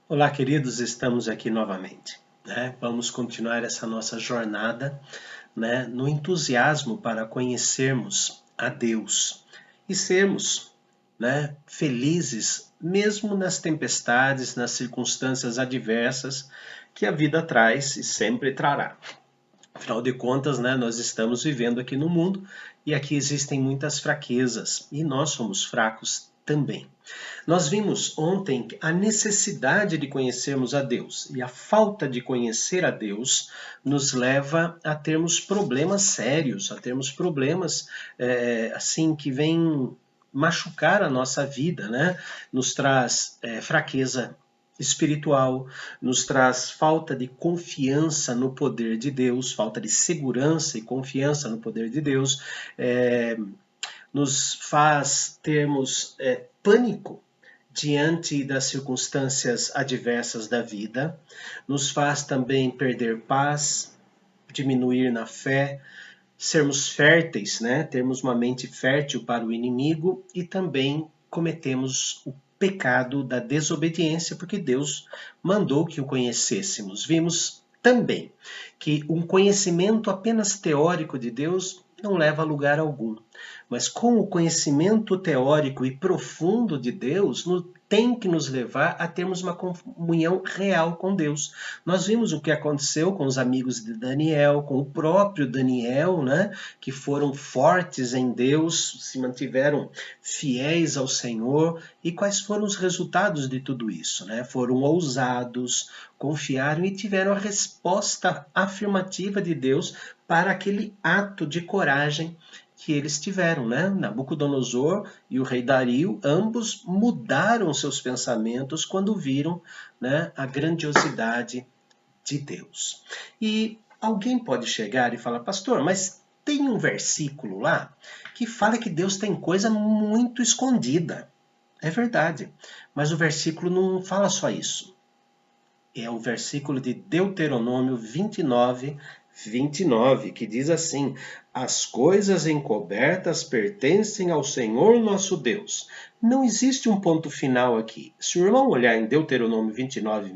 Olá, queridos, estamos aqui novamente, né? Vamos continuar essa nossa jornada, né, no entusiasmo para conhecermos a Deus e sermos, né, felizes mesmo nas tempestades, nas circunstâncias adversas que a vida traz e sempre trará. Afinal de contas, né, nós estamos vivendo aqui no mundo e aqui existem muitas fraquezas e nós somos fracos também. Nós vimos ontem a necessidade de conhecermos a Deus e a falta de conhecer a Deus nos leva a termos problemas sérios, a termos problemas assim que vêm machucar a nossa vida, né? Nos traz fraqueza espiritual, nos traz falta de confiança no poder de Deus, falta de segurança e confiança no poder de Deus, nos faz termos pânico diante das circunstâncias adversas da vida, nos faz também perder paz, diminuir na fé, sermos férteis, né? Termos uma mente fértil para o inimigo e também cometemos o pecado da desobediência, porque Deus mandou que o conhecêssemos. Vimos também que um conhecimento apenas teórico de Deus não leva a lugar algum. Mas com o conhecimento teórico e profundo de Deus, tem que nos levar a termos uma comunhão real com Deus. Nós vimos o que aconteceu com os amigos de Daniel, com o próprio Daniel, né, que foram fortes em Deus, se mantiveram fiéis ao Senhor. E quais foram os resultados de tudo isso? Né? Foram ousados, confiaram e tiveram a resposta afirmativa de Deus para aquele ato de coragem que eles tiveram, né? Nabucodonosor e o rei Dario, ambos mudaram seus pensamentos quando viram, né, a grandiosidade de Deus. E alguém pode chegar e falar, pastor, mas tem um versículo lá que fala que Deus tem coisa muito escondida. É verdade, mas o versículo não fala só isso. É o versículo de Deuteronômio 29, que diz assim: as coisas encobertas pertencem ao Senhor nosso Deus. Não existe um ponto final aqui. Se o irmão olhar em Deuteronômio 29,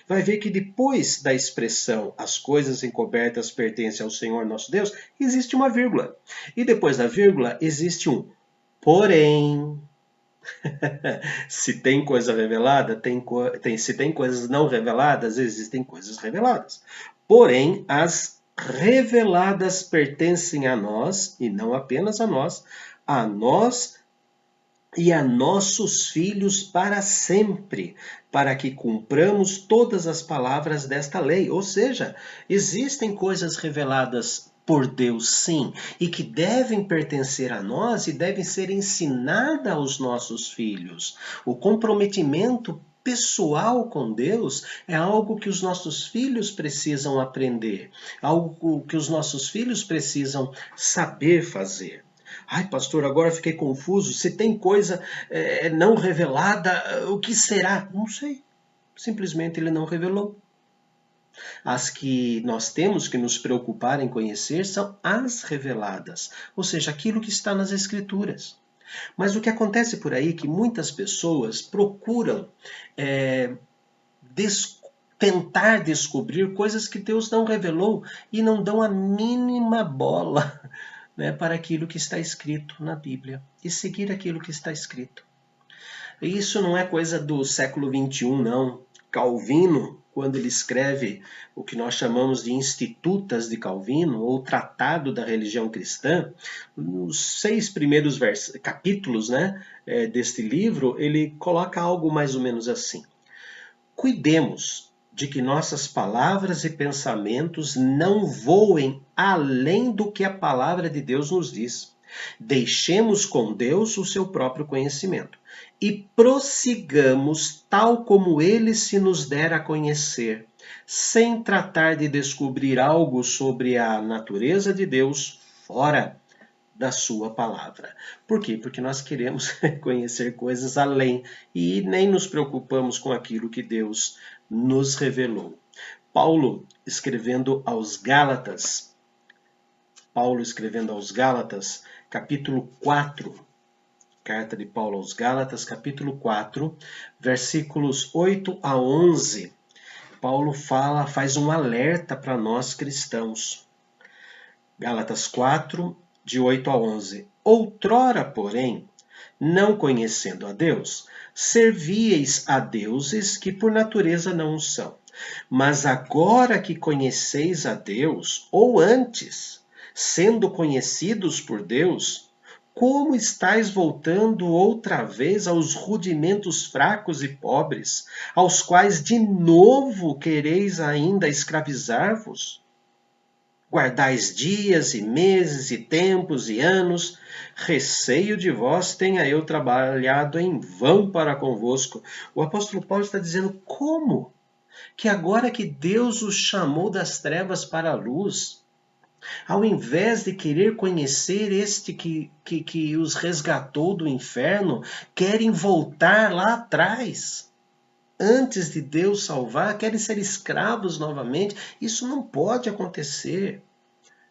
vai ver que depois da expressão as coisas encobertas pertencem ao Senhor nosso Deus, existe uma vírgula. E depois da vírgula existe um porém. Se tem coisa revelada, se tem coisas não reveladas, existem coisas reveladas. Porém, as reveladas pertencem a nós, e não apenas a nós e a nossos filhos para sempre, para que cumpramos todas as palavras desta lei. Ou seja, existem coisas reveladas por Deus, sim, e que devem pertencer a nós e devem ser ensinadas aos nossos filhos. O comprometimento pessoal com Deus é algo que os nossos filhos precisam aprender, algo que os nossos filhos precisam saber fazer. Ai, pastor, agora fiquei confuso. Se tem coisa não revelada, o que será? Não sei. Simplesmente ele não revelou. As que nós temos que nos preocupar em conhecer são as reveladas, ou seja, aquilo que está nas Escrituras. Mas o que acontece por aí é que muitas pessoas procuram é, tentar descobrir coisas que Deus não revelou e não dão a mínima bola, né, para aquilo que está escrito na Bíblia e seguir aquilo que está escrito. E isso não é coisa do século XXI, não. Calvino, quando ele escreve o que nós chamamos de Institutas de Calvino, ou Tratado da Religião Cristã, nos 6 primeiros capítulos, né, deste livro, ele coloca algo mais ou menos assim. Cuidemos de que nossas palavras e pensamentos não voem além do que a palavra de Deus nos diz. Deixemos com Deus o seu próprio conhecimento e prossigamos tal como ele se nos der a conhecer, sem tratar de descobrir algo sobre a natureza de Deus fora da sua palavra. Por quê? Porque nós queremos conhecer coisas além e nem nos preocupamos com aquilo que Deus nos revelou. Paulo escrevendo aos Gálatas, capítulo 4, Carta de Paulo aos Gálatas, capítulo 4, versículos 8 a 11. Paulo faz um alerta para nós cristãos. Gálatas 4, de 8 a 11. Outrora, porém, não conhecendo a Deus, servíeis a deuses que por natureza não o são. Mas agora que conheceis a Deus, ou antes, sendo conhecidos por Deus, como estáis voltando outra vez aos rudimentos fracos e pobres, aos quais de novo quereis ainda escravizar-vos? Guardais dias e meses e tempos e anos, receio de vós tenha eu trabalhado em vão para convosco. O apóstolo Paulo está dizendo como? Que agora que Deus os chamou das trevas para a luz, ao invés de querer conhecer este que os resgatou do inferno, querem voltar lá atrás. Antes de Deus salvar, querem ser escravos novamente. Isso não pode acontecer.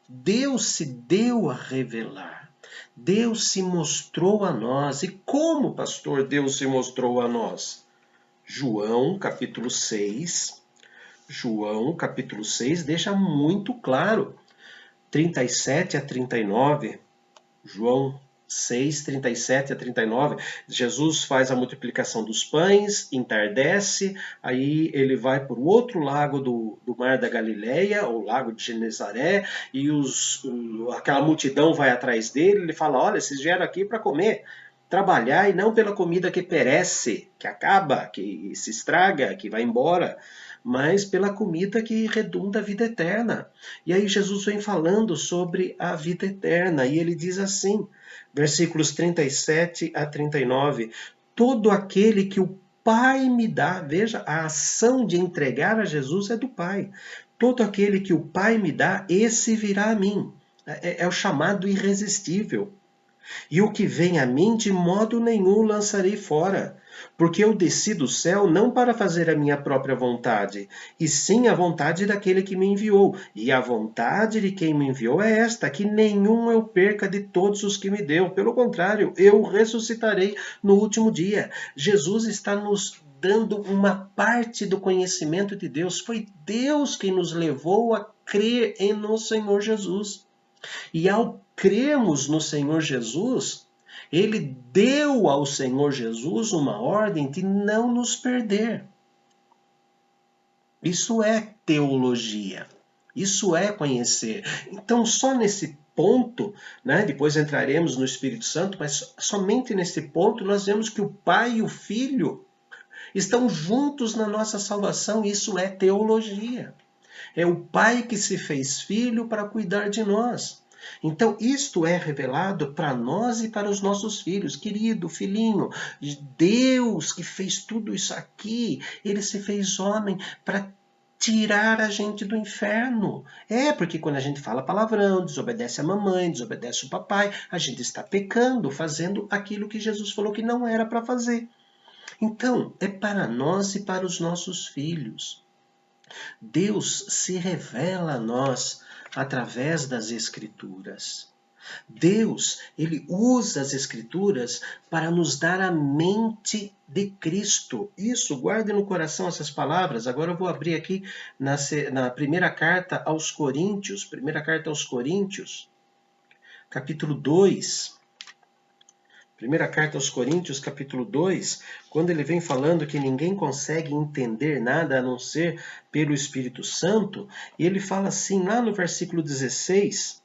Deus se deu a revelar. Deus se mostrou a nós. E como, pastor, Deus se mostrou a nós? João, capítulo 6. João, capítulo 6, deixa muito claro. 37 a 39. João 6, 37 a 39, Jesus faz a multiplicação dos pães, entardece, aí ele vai para o outro lago do mar da Galileia, o lago de Genezaré, e aquela multidão vai atrás dele, ele fala, olha, vocês vieram aqui para comer, trabalhar e não pela comida que perece, que acaba, que se estraga, que vai embora, mas pela comida que redunda a vida eterna. E aí Jesus vem falando sobre a vida eterna, e ele diz assim, versículos 37 a 39, todo aquele que o Pai me dá, veja, a ação de entregar a Jesus é do Pai. Todo aquele que o Pai me dá, esse virá a mim. É o chamado irresistível. E o que vem a mim, de modo nenhum lançarei fora. Porque eu desci do céu não para fazer a minha própria vontade, e sim a vontade daquele que me enviou. E a vontade de quem me enviou é esta, que nenhum eu perca de todos os que me deu. Pelo contrário, eu ressuscitarei no último dia. Jesus está nos dando uma parte do conhecimento de Deus. Foi Deus quem nos levou a crer no Senhor Jesus. E ao crermos no Senhor Jesus, ele deu ao Senhor Jesus uma ordem de não nos perder. Isso é teologia. Isso é conhecer. Então, só nesse ponto, né, depois entraremos no Espírito Santo, mas somente nesse ponto nós vemos que o Pai e o Filho estão juntos na nossa salvação. Isso é teologia. É o Pai que se fez filho para cuidar de nós. Então, isto é revelado para nós e para os nossos filhos. Querido filhinho, Deus que fez tudo isso aqui, ele se fez homem para tirar a gente do inferno. Porque quando a gente fala palavrão, desobedece a mamãe, desobedece o papai, a gente está pecando, fazendo aquilo que Jesus falou que não era para fazer. Então, é para nós e para os nossos filhos. Deus se revela a nós através das Escrituras. Deus, ele usa as Escrituras para nos dar a mente de Cristo. Isso, guarde no coração essas palavras. Agora eu vou abrir aqui na primeira carta aos Coríntios, capítulo 2. Primeira carta aos Coríntios, capítulo 2, quando ele vem falando que ninguém consegue entender nada a não ser pelo Espírito Santo, e ele fala assim, lá no versículo 16,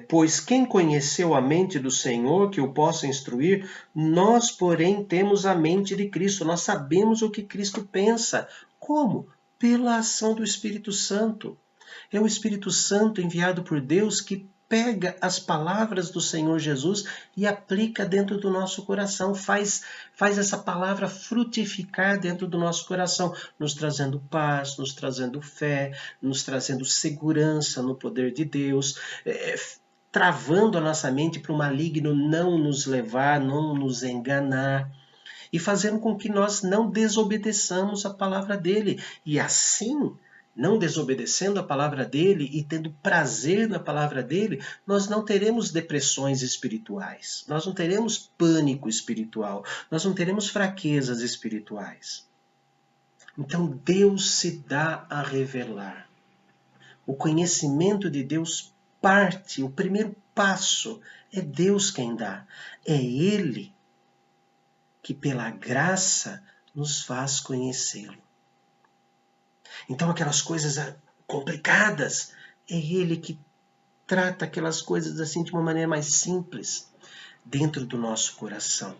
pois quem conheceu a mente do Senhor que o possa instruir, nós, porém, temos a mente de Cristo, nós sabemos o que Cristo pensa. Como? Pela ação do Espírito Santo. É o Espírito Santo enviado por Deus que pega as palavras do Senhor Jesus e aplica dentro do nosso coração, faz essa palavra frutificar dentro do nosso coração, nos trazendo paz, nos trazendo fé, nos trazendo segurança no poder de Deus, travando a nossa mente para o maligno não nos levar, não nos enganar, e fazendo com que nós não desobedeçamos a palavra dele. E assim, não desobedecendo a palavra dele e tendo prazer na palavra dele, nós não teremos depressões espirituais, nós não teremos pânico espiritual, nós não teremos fraquezas espirituais. Então Deus se dá a revelar. O conhecimento de Deus parte, o primeiro passo é Deus quem dá. É Ele que pela graça nos faz conhecê-lo. Então aquelas coisas complicadas, é Ele que trata aquelas coisas assim de uma maneira mais simples dentro do nosso coração.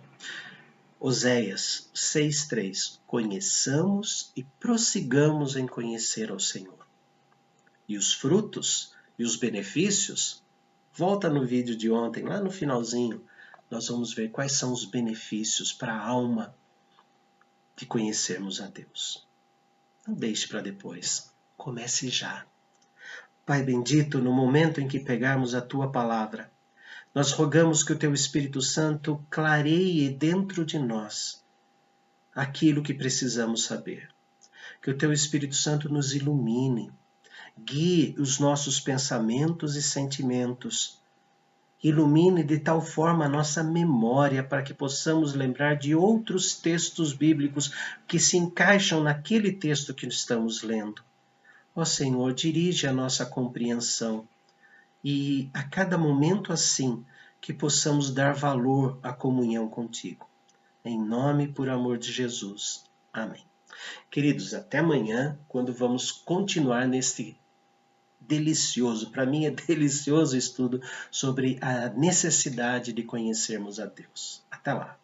Oséias 6,3: conheçamos e prossigamos em conhecer ao Senhor. E os frutos e os benefícios, volta no vídeo de ontem, lá no finalzinho, nós vamos ver quais são os benefícios para a alma de conhecermos a Deus. Não deixe para depois, comece já. Pai bendito, no momento em que pegarmos a Tua palavra, nós rogamos que o Teu Espírito Santo clareie dentro de nós aquilo que precisamos saber. Que o Teu Espírito Santo nos ilumine, guie os nossos pensamentos e sentimentos. Ilumine de tal forma a nossa memória para que possamos lembrar de outros textos bíblicos que se encaixam naquele texto que estamos lendo. Ó Senhor, dirige a nossa compreensão e a cada momento assim que possamos dar valor à comunhão contigo. Em nome e por amor de Jesus. Amém. Queridos, até amanhã, quando vamos continuar neste delicioso, para mim é delicioso estudo sobre a necessidade de conhecermos a Deus. Até lá.